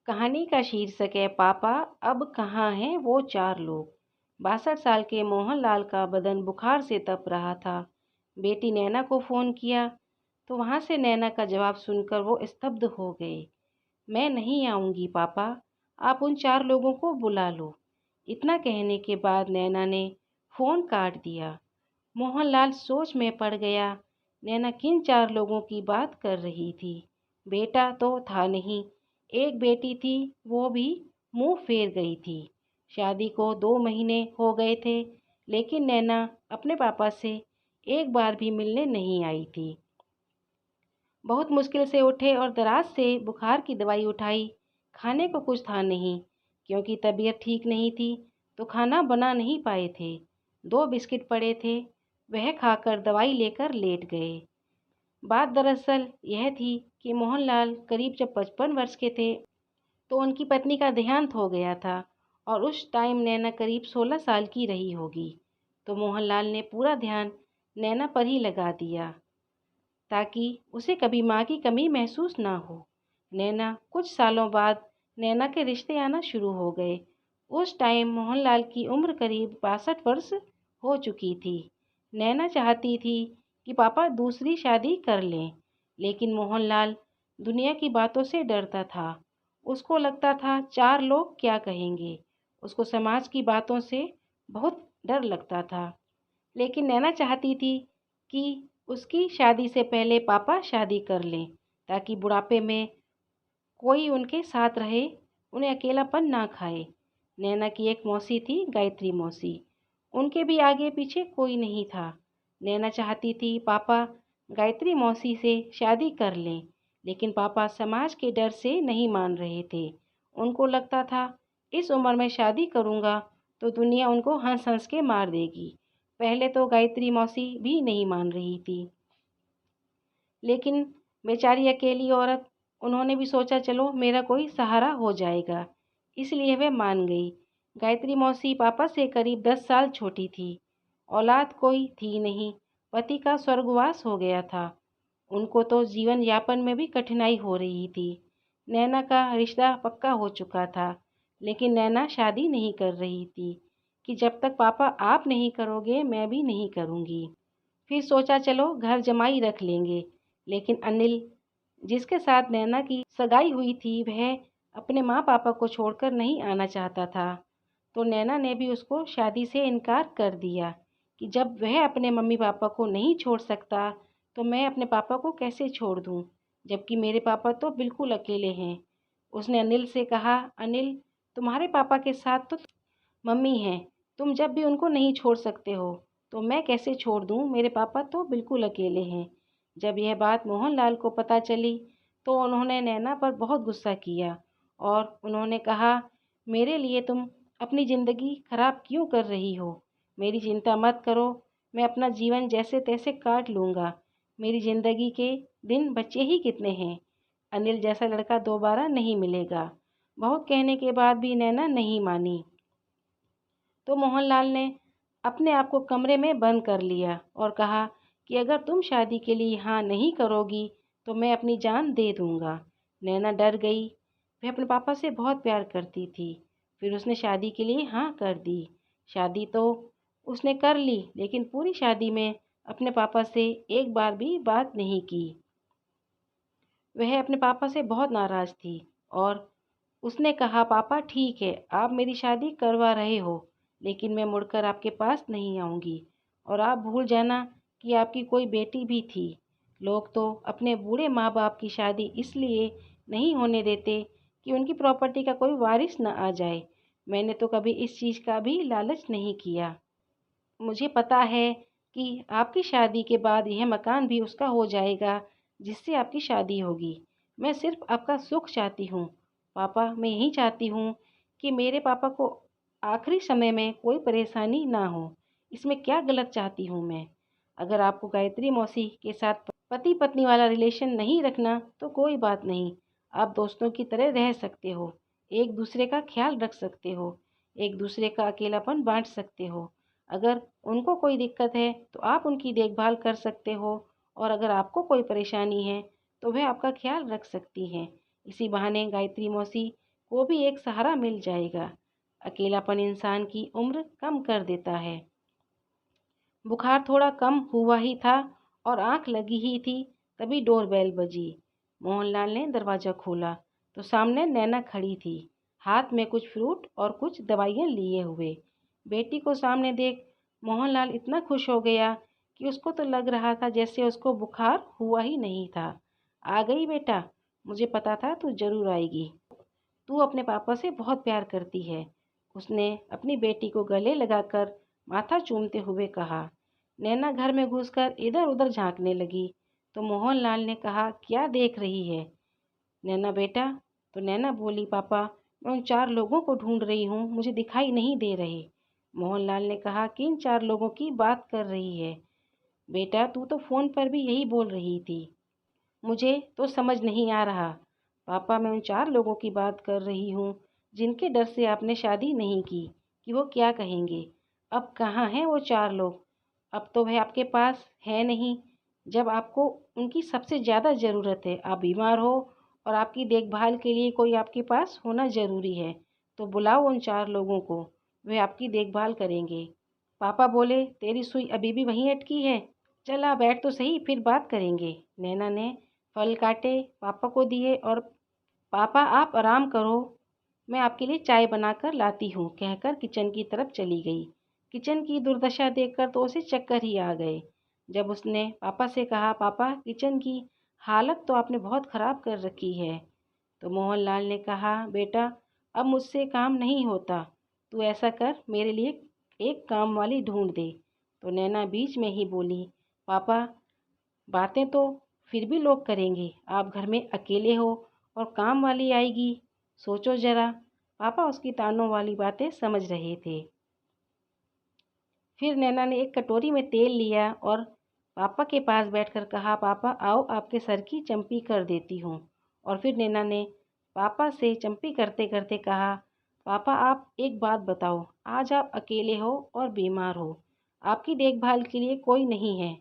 कहानी का शीर्षक है पापा अब कहाँ हैं वो चार लोग। 62 साल के मोहनलाल का बदन बुखार से तप रहा था। बेटी नैना को फ़ोन किया तो वहाँ से नैना का जवाब सुनकर वो स्तब्ध हो गए। मैं नहीं आऊँगी पापा, आप उन चार लोगों को बुला लो। इतना कहने के बाद नैना ने फ़ोन काट दिया। मोहनलाल सोच में पड़ गया। नैना किन चार लोगों की बात कर रही थी? बेटा तो था नहीं, एक बेटी थी, वो भी मुंह फेर गई थी। शादी को 2 महीने हो गए थे, लेकिन नैना अपने पापा से एक बार भी मिलने नहीं आई थी। बहुत मुश्किल से उठे और दराज से बुखार की दवाई उठाई। खाने को कुछ था नहीं, क्योंकि तबीयत ठीक नहीं थी तो खाना बना नहीं पाए थे। 2 बिस्किट पड़े थे, वह खाकर दवाई लेकर लेट गए। बात दरअसल यह थी कि मोहनलाल करीब जब 55 वर्ष के थे तो उनकी पत्नी का देहांत हो गया था और उस टाइम नैना करीब 16 साल की रही होगी। तो मोहनलाल ने पूरा ध्यान नैना पर ही लगा दिया ताकि उसे कभी माँ की कमी महसूस ना हो। नैना कुछ सालों बाद नैना के रिश्ते आना शुरू हो गए। उस टाइम मोहनलाल की उम्र करीब 62 वर्ष हो चुकी थी। नैना चाहती थी कि पापा दूसरी शादी कर लें, लेकिन मोहनलाल दुनिया की बातों से डरता था। उसको लगता था चार लोग क्या कहेंगे। उसको समाज की बातों से बहुत डर लगता था। लेकिन नैना चाहती थी कि उसकी शादी से पहले पापा शादी कर लें, ताकि बुढ़ापे में कोई उनके साथ रहे, उन्हें अकेलापन ना खाए। नैना की एक मौसी थी, गायत्री मौसी। उनके भी आगे पीछे कोई नहीं था। नैना चाहती थी पापा गायत्री मौसी से शादी कर लें, लेकिन पापा समाज के डर से नहीं मान रहे थे। उनको लगता था इस उम्र में शादी करूँगा तो दुनिया उनको हंस हंस के मार देगी। पहले तो गायत्री मौसी भी नहीं मान रही थी, लेकिन बेचारी अकेली औरत, उन्होंने भी सोचा चलो मेरा कोई सहारा हो जाएगा, इसलिए वह मान गई। गायत्री मौसी पापा से करीब 10 साल छोटी थी। औलाद कोई थी नहीं, पति का स्वर्गवास हो गया था। उनको तो जीवन यापन में भी कठिनाई हो रही थी। नैना का रिश्ता पक्का हो चुका था, लेकिन नैना शादी नहीं कर रही थी कि जब तक पापा आप नहीं करोगे मैं भी नहीं करूँगी। फिर सोचा चलो घर जमाई रख लेंगे, लेकिन अनिल, जिसके साथ नैना की सगाई हुई थी, वह अपने माँ पापा को छोड़कर नहीं आना चाहता था। तो नैना ने भी उसको शादी से इनकार कर दिया कि जब वह अपने मम्मी पापा को नहीं छोड़ सकता तो मैं अपने पापा को कैसे छोड़ दूँ, जबकि मेरे पापा तो बिल्कुल अकेले हैं। उसने अनिल से कहा, अनिल, तुम्हारे पापा के साथ तो मम्मी हैं, तुम जब भी उनको नहीं छोड़ सकते हो तो मैं कैसे छोड़ दूँ, मेरे पापा तो बिल्कुल अकेले हैं। जब यह बात मोहनलाल को पता चली तो उन्होंने नैना पर बहुत गुस्सा किया और उन्होंने कहा, मेरे लिए तुम अपनी ज़िंदगी खराब क्यों कर रही हो? मेरी चिंता मत करो, मैं अपना जीवन जैसे तैसे काट लूँगा। मेरी ज़िंदगी के दिन बचे ही कितने हैं। अनिल जैसा लड़का दोबारा नहीं मिलेगा। बहुत कहने के बाद भी नैना नहीं मानी। तो मोहनलाल ने अपने आप को कमरे में बंद कर लिया और कहा कि अगर तुम शादी के लिए हाँ नहीं करोगी तो मैं अपनी जान दे दूँगा। नैना डर गई। वह अपने पापा से बहुत प्यार करती थी। फिर उसने शादी के लिए हाँ कर दी। शादी तो उसने कर ली, लेकिन पूरी शादी में अपने पापा से एक बार भी बात नहीं की। वह अपने पापा से बहुत नाराज़ थी और उसने कहा, पापा ठीक है, आप मेरी शादी करवा रहे हो, लेकिन मैं मुड़कर आपके पास नहीं आऊँगी और आप भूल जाना कि आपकी कोई बेटी भी थी। लोग तो अपने बूढ़े माँ बाप की शादी इसलिए नहीं होने देते कि उनकी प्रॉपर्टी का कोई वारिस न आ जाए। मैंने तो कभी इस चीज़ का भी लालच नहीं किया। मुझे पता है कि आपकी शादी के बाद यह मकान भी उसका हो जाएगा जिससे आपकी शादी होगी। मैं सिर्फ आपका सुख चाहती हूँ पापा। मैं यही चाहती हूँ कि मेरे पापा को आखिरी समय में कोई परेशानी ना हो। इसमें क्या गलत चाहती हूँ मैं? अगर आपको गायत्री मौसी के साथ पति पत्नी वाला रिलेशन नहीं रखना तो कोई बात नहीं, आप दोस्तों की तरह रह सकते हो, एक दूसरे का ख्याल रख सकते हो, एक दूसरे का अकेलापन बांट सकते हो। अगर उनको कोई दिक्कत है तो आप उनकी देखभाल कर सकते हो, और अगर आपको कोई परेशानी है तो वह आपका ख्याल रख सकती हैं। इसी बहाने गायत्री मौसी को भी एक सहारा मिल जाएगा। अकेलापन इंसान की उम्र कम कर देता है। बुखार थोड़ा कम हुआ ही था और आंख लगी ही थी, तभी डोरबेल बजी। मोहनलाल ने दरवाज़ा खोला तो सामने नैना खड़ी थी, हाथ में कुछ फ्रूट और कुछ दवाइयाँ लिए हुए। बेटी को सामने देख मोहनलाल इतना खुश हो गया कि उसको तो लग रहा था जैसे उसको बुखार हुआ ही नहीं था। आ गई बेटा, मुझे पता था तू जरूर आएगी। तू अपने पापा से बहुत प्यार करती है, उसने अपनी बेटी को गले लगाकर माथा चूमते हुए कहा। नैना घर में घुसकर इधर उधर झांकने लगी तो मोहनलाल ने कहा, क्या देख रही है नैना बेटा? तो नैना बोली, पापा मैं उन 4 लोगों को ढूंढ रही हूँ, मुझे दिखाई नहीं दे रहे। मोहनलाल ने कहा, किन 4 लोगों की बात कर रही है बेटा? तू तो फ़ोन पर भी यही बोल रही थी। मुझे तो समझ नहीं आ रहा पापा, मैं उन 4 लोगों की बात कर रही हूँ जिनके डर से आपने शादी नहीं की कि वो क्या कहेंगे। अब कहाँ हैं वो 4 लोग? अब तो वह आपके पास है नहीं, जब आपको उनकी सबसे ज़्यादा ज़रूरत है। आप बीमार हो और आपकी देखभाल के लिए कोई आपके पास होना ज़रूरी है, तो बुलाओ उन 4 लोगों को, वे आपकी देखभाल करेंगे। पापा बोले, तेरी सुई अभी भी वहीं अटकी है, चल आ बैठ तो सही, फिर बात करेंगे। नैना ने फल काटे, पापा को दिए और पापा आप आराम करो, मैं आपके लिए चाय बनाकर लाती हूँ कहकर किचन की तरफ चली गई। किचन की दुर्दशा देखकर तो उसे चक्कर ही आ गए। जब उसने पापा से कहा, पापा किचन की हालत तो आपने बहुत ख़राब कर रखी है, तो मोहनलाल ने कहा, बेटा अब मुझसे काम नहीं होता, तू ऐसा कर मेरे लिए एक काम वाली ढूंढ दे। तो नैना बीच में ही बोली, पापा बातें तो फिर भी लोग करेंगे, आप घर में अकेले हो और काम वाली आएगी, सोचो ज़रा। पापा उसकी तानों वाली बातें समझ रहे थे। फिर नैना ने एक कटोरी में तेल लिया और पापा के पास बैठकर कहा, पापा आओ आपके सर की चंपी कर देती हूँ। और फिर नैना ने पापा से चंपी करते करते कहा, पापा आप एक बात बताओ, आज आप अकेले हो और बीमार हो, आपकी देखभाल के लिए कोई नहीं है।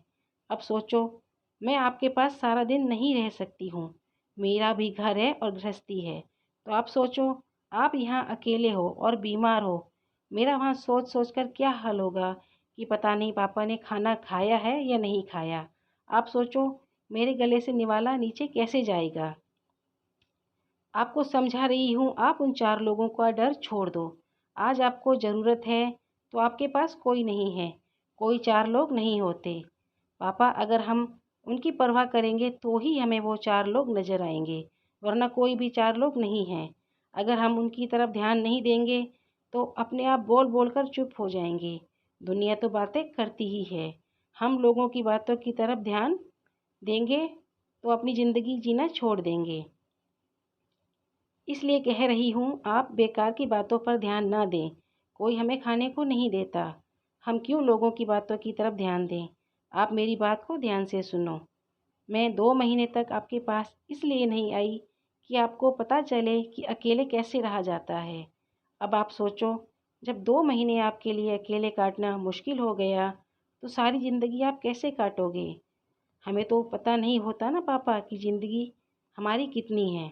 अब सोचो, मैं आपके पास सारा दिन नहीं रह सकती हूँ, मेरा भी घर है और गृहस्थी है। तो आप सोचो, आप यहाँ अकेले हो और बीमार हो, मेरा वहाँ सोच सोच कर क्या हाल होगा कि पता नहीं पापा ने खाना खाया है या नहीं खाया। आप सोचो, मेरे गले से निवाला नीचे कैसे जाएगा। आपको समझा रही हूँ, आप उन 4 लोगों का डर छोड़ दो। आज आपको ज़रूरत है तो आपके पास कोई नहीं है, कोई 4 लोग नहीं होते। पापा अगर हम उनकी परवाह करेंगे तो ही हमें वो 4 लोग नज़र आएंगे, वरना कोई भी 4 लोग नहीं हैं। अगर हम उनकी तरफ ध्यान नहीं देंगे तो अपने आप बोल बोल कर चुप हो जाएंगे। दुनिया तो बातें करती ही है, हम लोगों की बातों की तरफ ध्यान देंगे तो अपनी ज़िंदगी जीना छोड़ देंगे। इसलिए कह रही हूँ, आप बेकार की बातों पर ध्यान ना दें, कोई हमें खाने को नहीं देता, हम क्यों लोगों की बातों की तरफ ध्यान दें। आप मेरी बात को ध्यान से सुनो। मैं 2 महीने तक आपके पास इसलिए नहीं आई कि आपको पता चले कि अकेले कैसे रहा जाता है। अब आप सोचो, जब 2 महीने आपके लिए अकेले काटना मुश्किल हो गया तो सारी ज़िंदगी आप कैसे काटोगे। हमें तो पता नहीं होता ना पापा कि ज़िंदगी हमारी कितनी है।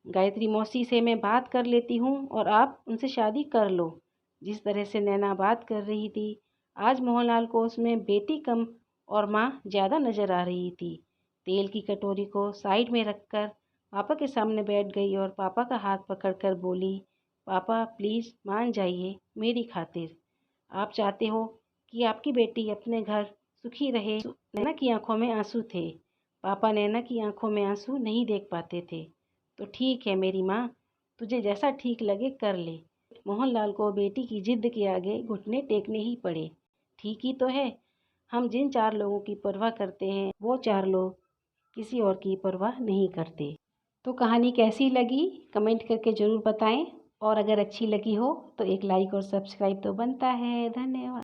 गायत्री मौसी से मैं बात कर लेती हूँ और आप उनसे शादी कर लो। जिस तरह से नैना बात कर रही थी, आज मोहनलाल को उसमें बेटी कम और माँ ज़्यादा नज़र आ रही थी। तेल की कटोरी को साइड में रखकर पापा के सामने बैठ गई और पापा का हाथ पकड़कर बोली, पापा प्लीज़ मान जाइए मेरी खातिर। आप चाहते हो कि आपकी बेटी अपने घर सुखी रहे। नैना की आंखों में आंसू थे, पापा नैना की आंखों में आंसू नहीं देख पाते थे। तो ठीक है मेरी माँ, तुझे जैसा ठीक लगे कर ले। मोहनलाल को बेटी की जिद के आगे घुटने टेकने ही पड़े। ठीक ही तो है, हम जिन 4 लोगों की परवाह करते हैं वो 4 लोग किसी और की परवाह नहीं करते। तो कहानी कैसी लगी कमेंट करके ज़रूर बताएं, और अगर अच्छी लगी हो तो एक लाइक और सब्सक्राइब तो बनता है। धन्यवाद।